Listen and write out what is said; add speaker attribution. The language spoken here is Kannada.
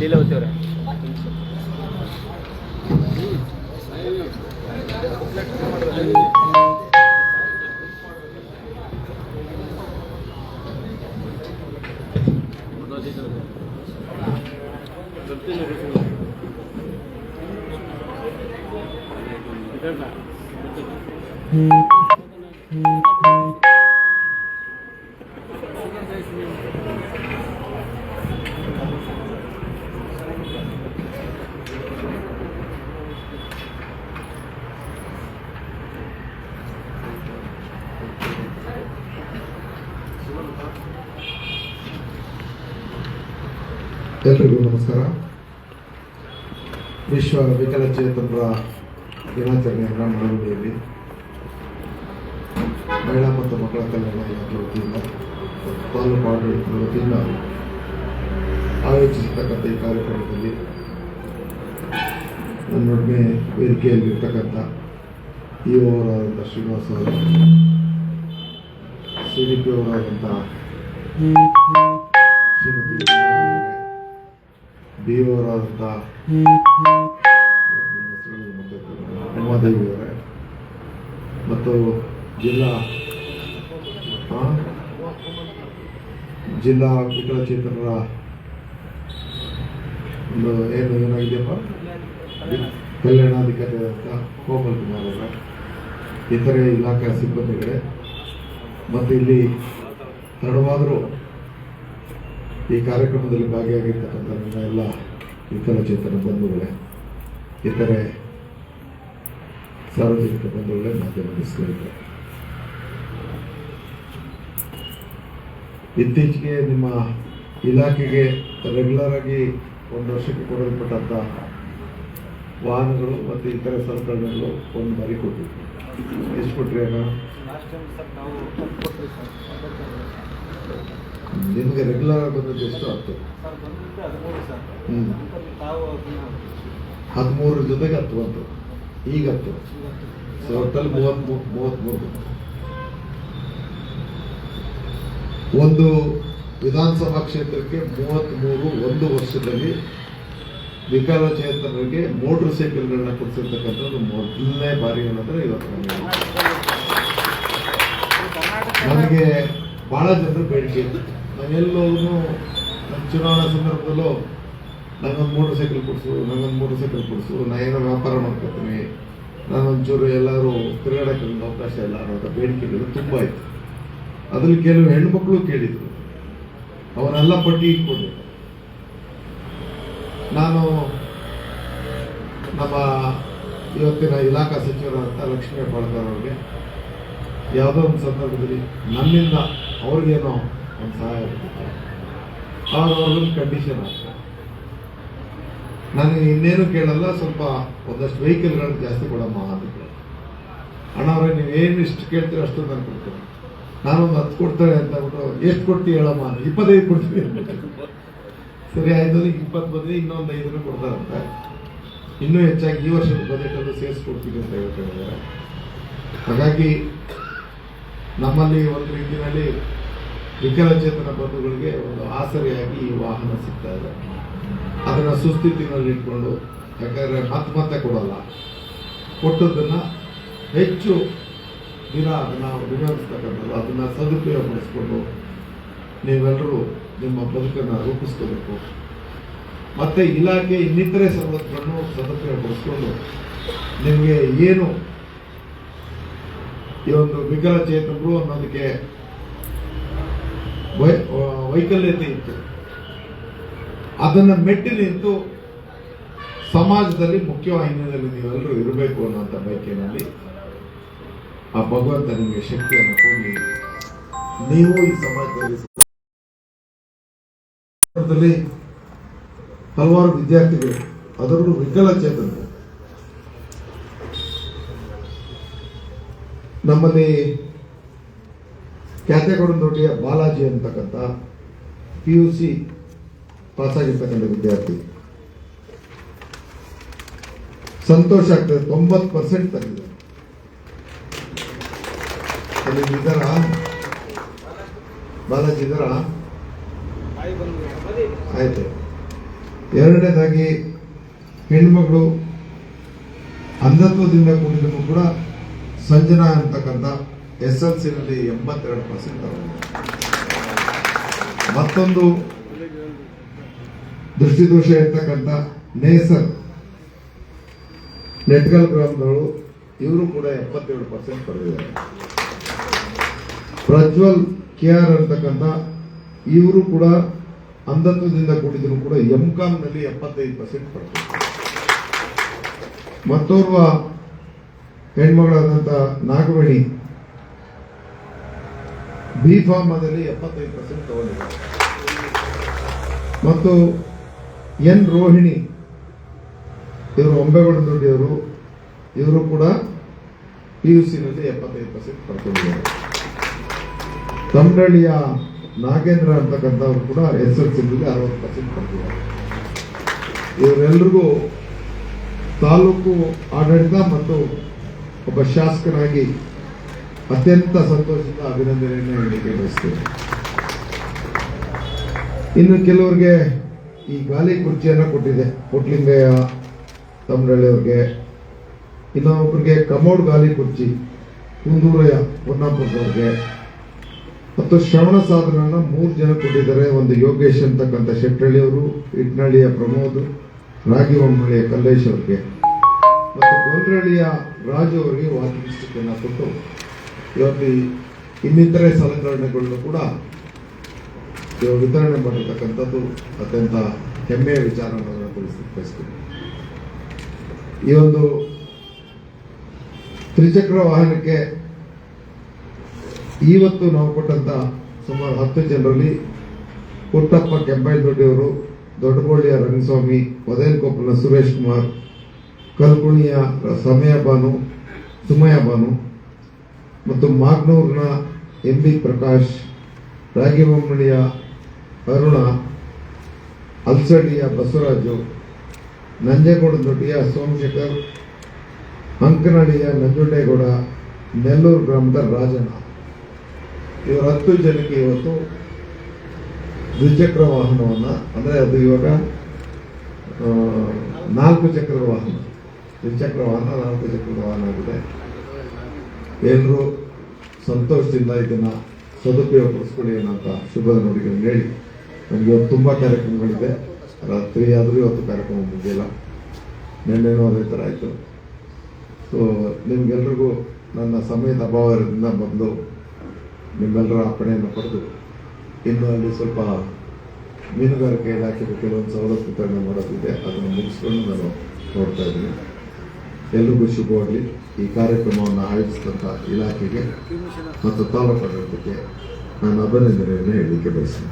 Speaker 1: ಲೀಲಾವತಿ ಅವರೇ
Speaker 2: ಎಲ್ರಿಗೂ ನಮಸ್ಕಾರ. ವಿಶ್ವ ವಿಕಲಚೇತನರ ದಿನಾಚರಣೆಯನ್ನು ಮಳವಳ್ಳಿಯಲ್ಲಿ ಮಹಿಳಾ ಮತ್ತು ಮಕ್ಕಳ ಕಲ್ಯಾಣ ಇಲಾಖೆ ವತಿಯಿಂದ ತಾಲೂಕು ಆಡಳಿತದ ವತಿಯಿಂದ ಆಯೋಜಿಸತಕ್ಕಂಥ ಈ ಕಾರ್ಯಕ್ರಮದಲ್ಲಿ ನನ್ನೊಡನೆ ವೇದಿಕೆಯಲ್ಲಿರ್ತಕ್ಕಂಥ ಅವರಾದಂಥ ಶ್ರೀನಿವಾಸ ಅವರು, CDP ಅವರಾದಂಥ ಶ್ರೀಮತಿ ಅವರಾದಂಥ ಉಮಾದೇವಿಯವರೇ ಮತ್ತು ಜಿಲ್ಲಾ ವಿಕಲಚೇತನರ ಒಂದು ಏನಾಗಿದೆಯಪ್ಪ ಕಲ್ಯಾಣಾಧಿಕಾರಿ ಆದಂಥ ಕೋಮಲ್ ಕುಮಾರ್ ಅವರೇ, ಇತರೆ ಇಲಾಖಾ ಸಿಬ್ಬಂದಿಗಳೇ ಮತ್ತು ಇಲ್ಲಿ ತಡವಾದರೂ ಈ ಕಾರ್ಯಕ್ರಮದಲ್ಲಿ ಭಾಗಿಯಾಗಿರ್ತಕ್ಕಂಥ ನನ್ನ ಎಲ್ಲ ವಿಕಲಚೇತನ ಬಂಧುಗಳೇ, ಇತರೆ ಸಾರ್ವಜನಿಕ ಬಂಧುಗಳೇ, ಮಾಧ್ಯಮದ ಸ್ನೇಹಿತರೆ, ಇತ್ತೀಚೆಗೆ ನಿಮ್ಮ ಇಲಾಖೆಗೆ ರೆಗ್ಯುಲರ್ ಆಗಿ ಒಂದು ವರ್ಷಕ್ಕೆ ಕೊಡಲ್ಪಟ್ಟಂಥ ವಾಹನಗಳು ಮತ್ತು ಇತರೆ ಸಲಕರಣೆಗಳು ಒಂದು ಬಾರಿ ಕೊಟ್ಟಿದ್ವಿ. ಎಷ್ಟು ಕೊಟ್ರಿ ಅಣ್ಣ? ನಿಮಗೆ ರೆಗ್ಯುಲರ್ ಆಗಿ ಬಂದದ್ದು ಎಷ್ಟು? 13 ಜೊತೆಗೆ 10 ಬಂತು, ಈಗ 10. ಸೊ ಒಟ್ಟಲ್ಲಿ 33. ಒಂದು ವಿಧಾನಸಭಾ ಕ್ಷೇತ್ರಕ್ಕೆ 33 ಒಂದು ವರ್ಷದಲ್ಲಿ ವಿಕಲಚೇತನರಿಗೆ ಮೋಟರ್ ಸೈಕಲ್ಗಳನ್ನ ಕೊಡಿಸಿರ್ತಕ್ಕಂಥದ್ದು ಮೊದಲನೇ ಬಾರಿ ಏನಂದ್ರೆ ಇವತ್ತು ನನಗೆ ಬಹಳ ಜನರು ಬೇಡಿಕೆ ಇತ್ತು. ನಾನೆಲ್ಲೋನು ನನ್ನ ಚುನಾವಣಾ ಸಂದರ್ಭದಲ್ಲೂ ನನಗೊಂದು ಮೋಟರ್ ಸೈಕಲ್ ಕೊಡಿಸು, ನಾನು ಏನೋ ವ್ಯಾಪಾರ ಮಾಡ್ಕೊತೀನಿ, ನಾನೊಂಚೂರು ಎಲ್ಲರೂ ತಿರುಗಾಡಕ್ಕೆ ಅವಕಾಶ ಇಲ್ಲ ಅನ್ನೋ ಬೇಡಿಕೆಗಳು ತುಂಬ ಇತ್ತು. ಅದ್ರಲ್ಲಿ ಕೆಲವು ಹೆಣ್ಮಕ್ಳು ಕೇಳಿದ್ರು, ಅವನ್ನೆಲ್ಲ ಪಟ್ಟಿ ಇಟ್ಕೊಂಡಿದ್ದೆ. ನಾನು ನಮ್ಮ ಇವತ್ತಿನ ಇಲಾಖಾ ಸಚಿವರಾದಂಥ ಲಕ್ಷ್ಮೀ ಹೆಬ್ಬಾಳ್ಕರ್ ಅವ್ರಿಗೆ ಯಾವುದೋ ಒಂದು ಸಂದರ್ಭದಲ್ಲಿ ನನ್ನಿಂದ ಅವ್ರಿಗೇನೋ ಒಂದು ಸಹಾಯ ಆಗ್ತದೆ, ಆವಾಗ ಅವ್ರಿಗೊಂದು ಕಂಡೀಷನ್ ಆಗ್ತದೆ, ನನಗೆ ಇನ್ನೇನು ಕೇಳಲ್ಲ, ಸ್ವಲ್ಪ ಒಂದಷ್ಟು ವೆಹಿಕಲ್ಗಳನ್ನ ಜಾಸ್ತಿ ಕೊಡಮ್ಮ ಅಂತ. ಅಣ್ಣ ಅವ್ರೆ, ನೀವೇನು ಇಷ್ಟು ಕೇಳ್ತೀರೋ ಅಷ್ಟು ನಾನು ಕೊಡ್ತೇನೆ, ನಾನೊಂದು 10 ಕೊಡ್ತಾರೆ ಅಂತ ಅಂದ್ಬಿಟ್ಟು, ಎಷ್ಟು ಕೊಡ್ತೀವಿ ಹೇಳಮ್ಮ? 25 ಕೊಡ್ತೀವಿ ಅಂತ. ಸರಿ ಆಯ್ತು, 20 ಬದಲಿ ಇನ್ನೊಂದು 5 ಕೊಡ್ತಾರಂತೆ. ಇನ್ನೂ ಹೆಚ್ಚಾಗಿ ಈ ವರ್ಷದ ಬಜೆಟಲ್ಲೂ ಸೇರಿಸ್ಕೊಡ್ತೀವಿ ಅಂತ ಹೇಳ್ಕೊಂಡಿದ್ದಾರೆ. ಹಾಗಾಗಿ ನಮ್ಮಲ್ಲಿ ಒಂದು ರೀತಿಯಲ್ಲಿ ವಿಕಲಚೇತನ ಬಂಧುಗಳಿಗೆ ಒಂದು ಆಸರೆಯಾಗಿ ಈ ವಾಹನ ಸಿಗ್ತಾ ಇದೆ. ಅದನ್ನು ಸುಸ್ಥಿತಿನಲ್ಲಿ ಇಟ್ಕೊಂಡು, ಯಾಕಂದರೆ ಮತ್ತೆ ಕೊಡಲ್ಲ, ಕೊಟ್ಟದ್ದನ್ನು ಹೆಚ್ಚು ದಿನ ಅದನ್ನು ವಿನಿಯೋಗಿಸ್ತಕ್ಕಂಥದ್ದು, ಅದನ್ನು ಸದುಪಯೋಗಪಡಿಸ್ಕೊಂಡು ನೀವೆಲ್ಲರೂ ನಿಮ್ಮ ಬದುಕನ್ನು ರೂಪಿಸ್ಕೋಬೇಕು. ಮತ್ತು ಇಲಾಖೆ ಇನ್ನಿತರೆ ಸವಲತ್ತುಗಳನ್ನು ಸದುಪಯೋಗಪಡಿಸ್ಕೊಂಡು ನಿಮಗೆ ಏನು ಈ ಒಂದು ವಿಕಲಚೇತನರು ಅನ್ನೋದಕ್ಕೆ ವೈಕಲ್ಯತೆ ಇತ್ತು, ಅದನ್ನು ಮೆಟ್ಟಿ ನಿಂತು ಸಮಾಜದಲ್ಲಿ ಮುಖ್ಯವಾಹಿನಿಯಲ್ಲಿ ನೀವೆಲ್ಲರೂ ಇರಬೇಕು ಅನ್ನೋಂಥ ಬಯಕೆಯಲ್ಲಿ ಆ ಭಗವಂತ ನಿಮಗೆ ಶಕ್ತಿಯನ್ನು ಕೊಡಲಿ. ನೀವು ಈ ಸಮಾಜದಲ್ಲಿ ಹಲವಾರು ವಿದ್ಯಾರ್ಥಿಗಳು, ಅದರಲ್ಲೂ ವಿಕಲಚೇತನರು, ನಮ್ಮಲ್ಲಿ ಕ್ಯಾತೆಗೊಡನೋಟಿಯ ಬಾಲಾಜಿ ಅಂತಕ್ಕಂಥ PUC ಪಾಸಾಗಿರ್ತಕ್ಕಂಥ ವಿದ್ಯಾರ್ಥಿ, ಸಂತೋಷ ಆಗ್ತದೆ, 90% ತಂದಿದೆ. ಅಲ್ಲಿ ಇದ್ದಾರ ಬಾಲಾಜಿ ಇದ್ದಾರ? ಆಯ್ತು. ಎರಡನೇದಾಗಿ ಹೆಣ್ಮಗಳು ಅಂಧತ್ವದಿಂದ ಕೂಡಿದ್ರು ಕೂಡ ಸಂಜನಾ ಅಂತಕ್ಕಂಥ SLCನಲ್ಲಿ 82% ಮತ್ತೊಂದು ದೃಷ್ಟಿದೋಷ ಇರ್ತಕ್ಕಂಥ ನೇಸರ್ ನೆಟ್ಗಲ್ ಗ್ರಾಮದವರು, ಇವರು ಕೂಡ 77% ಪಡೆದಿದ್ದಾರೆ. ಪ್ರಜ್ವಲ್ KR ಅಂತಕ್ಕಂಥ ಇವರು ಕೂಡ ಅಂಧತ್ವದಿಂದ ಕೂಡಿದ್ರು ಕೂಡ MCOM ನಲ್ಲಿ 75% ಪಡೆದಿದ್ದಾರೆ. ಮತ್ತೋರ್ವ ಹೆಣ್ಮಗಳಾದಂಥ ನಾಗವೇಣಿ B.Pharmaದಲ್ಲಿ 75% ತಗೊಂಡಿದ್ದಾರೆ. ಮತ್ತು N. ರೋಹಿಣಿ ಇವರು ಒಂಬೇಗೌಡದೊಡ್ಡಿಯವರು, ಇವರು ಕೂಡ PUCನಲ್ಲಿ 75% ಪಡ್ಕೊಂಡಿದ್ದಾರೆ. ತಮ್ಮನಹಳ್ಳಿಯ ನಾಗೇಂದ್ರ ಅಂತಕ್ಕಂಥವ್ರು ಕೂಡ SLCನಲ್ಲಿ 60% ಪಡ್ತಿದ್ದಾರೆ. ಇವರೆಲ್ಲರಿಗೂ ತಾಲೂಕು ಆಡಳಿತ ಮತ್ತು ಒಬ್ಬ ಶಾಸಕನಾಗಿ ಅತ್ಯಂತ ಸಂತೋಷದ ಅಭಿನಂದನೆಯನ್ನು ಹೇಳಲಿಕ್ಕೆ ಬಯಸ್ತೇನೆ. ಇನ್ನು ಕೆಲವರಿಗೆ ಈ ಗಾಲಿ ಕುರ್ಚಿಯನ್ನು ಕೊಟ್ಟಿದೆ, ಕೊಟ್ಲಿಂಗಯ್ಯ ತಮ್ಮನಹಳ್ಳಿಯವ್ರಿಗೆ, ಇನ್ನೊಬ್ಬರಿಗೆ ಕಮೋಡ್ ಗಾಲಿ ಕುರ್ಚಿ ಕುಂದೂರಯ್ಯ ಹೊನ್ನಾಪುರದವ್ರಿಗೆ, ಮತ್ತು ಶ್ರವಣ ಸಾಧನನ 3 ಜನ ಕೊಟ್ಟಿದ್ದಾರೆ. ಒಂದು ಯೋಗೇಶ್ ಅಂತಕ್ಕಂಥ ಶೆಟ್ಟಳ್ಳಿಯವರು, ಇಟ್ನಳ್ಳಿಯ ಪ್ರಮೋದ್, ರಾಗಿಹೊಮ್ಮಳ್ಳಿಯ ಕಲ್ಲೇಶ್ ಅವರಿಗೆ, ಮತ್ತು ಗೊಂದ್ರಳ್ಳಿಯ ರಾಜು ಅವರಿಗೆ ವಾಕಿಂಗ್ ಸ್ಟಿಕ್ ಅನ್ನು ಕೊಟ್ಟು ಇವತ್ತು ಇನ್ನಿತರೆ ಸಲಕರಣೆಗಳನ್ನು ಕೂಡ ವಿತರಣೆ ಮಾಡಿರ್ತಕ್ಕಂಥದ್ದು ಅತ್ಯಂತ ಹೆಮ್ಮೆಯ ವಿಚಾರವನ್ನು ತಿಳಿಸಲಿಕ್ಕೆ ಬಯಸ್ತೀನಿ. ಈ ಒಂದು ತ್ರಿಚಕ್ರ ವಾಹನಕ್ಕೆ ಇವತ್ತು ನಾವು ಕೊಟ್ಟಂತ ಸುಮಾರು 10 ಜನರಲ್ಲಿ ಪುಟ್ಟಪ್ಪ ಕೆಂಪೈದೊಡ್ಡಿಯವರು, ದೊಡ್ಡಗೋಳಿಯ ರಂಗಸ್ವಾಮಿ, ಒದೇನಕೊಪ್ಪಲಿನ ಸುರೇಶ್ ಕುಮಾರ್, ಕಲ್ಕುಣಿಯ ಸುಮಯ ಬಾನು ಮತ್ತು ಮಾಗ್ನೂರಿನ MB ಪ್ರಕಾಶ್, ರಾಗಿಬೊಮ್ಮಳಿಯ ಅರುಣ, ಅಲ್ಸಡಿಯ ಬಸವರಾಜು, ನಂಜೇಗೌಡದೊಡ್ಡಿಯ ಸೋಮಶೇಖರ್, ಅಂಕನಹಳ್ಳಿಯ ನಂಜುಂಡೇಗೌಡ, ನೆಲ್ಲೂರು ಗ್ರಾಮದ ರಾಜಣ್ಣ, ಇವರು 10 ಜನಕ್ಕೆ ಇವತ್ತು ದ್ವಿಚಕ್ರ ವಾಹನವನ್ನು, ಅಂದರೆ ಅದು ಇವಾಗ 4 ಚಕ್ರದ ವಾಹನ, ದ್ವಿಚಕ್ರ ವಾಹನ 4 ಚಕ್ರದ ವಾಹನ ಆಗಿದೆ. ಎಲ್ಲರೂ ಸಂತೋಷದಿಂದ ಇದನ್ನು ಸದುಪಯೋಗಪಡಿಸ್ಕೊಳ್ಳಿ ಅನ್ನೋಂಥ ಶುಭದ ನುಡಿಗಳನ್ನು ಹೇಳಿ, ನನಗೆ ಇವತ್ತು ತುಂಬ ಕಾರ್ಯಕ್ರಮಗಳಿದೆ. ರಾತ್ರಿ ಆದರೂ ಇವತ್ತು ಕಾರ್ಯಕ್ರಮ ಮುಗಿಲ್ಲ, ನಿನ್ನೆನೂ ಅದೇ ಥರ ಆಯಿತು. ಸೊ ನಿಮಗೆಲ್ರಿಗೂ ನನ್ನ ಸಮಯದ ಅಭಾವ ಇರೋದ್ರಿಂದ ಮೊದಲು ನಿಮ್ಮೆಲ್ಲರ ಅಪ್ಪಣೆಯನ್ನು ಪಡೆದು ಇನ್ನು ಅಲ್ಲಿ ಸ್ವಲ್ಪ ಮೀನುಗಾರಿಕೆ ಇಲಾಖೆಗೆ ಕೆಲವೊಂದು ಸವಲತ್ತು ವಿತರಣೆ ಮಾಡೋದಿದೆ, ಅದನ್ನು ಮುಗಿಸ್ಕೊಂಡು ನಾನು ನೋಡ್ತಾ ಇದ್ದೀನಿ. ಎಲ್ರಿಗೂ ಶುಭವಾಗಲಿ. ಈ ಕಾರ್ಯಕ್ರಮವನ್ನು ಆಯೋಜಿಸಿದಂಥ ಇಲಾಖೆಗೆ ಮತ್ತು ತಾಲೂಕು ಆಡಳಿತಕ್ಕೆ ನಾನು ಅಭಿನಂದನೆಯನ್ನು ಹೇಳಲಿಕ್ಕೆ ಬಯಸ್ತೀನಿ.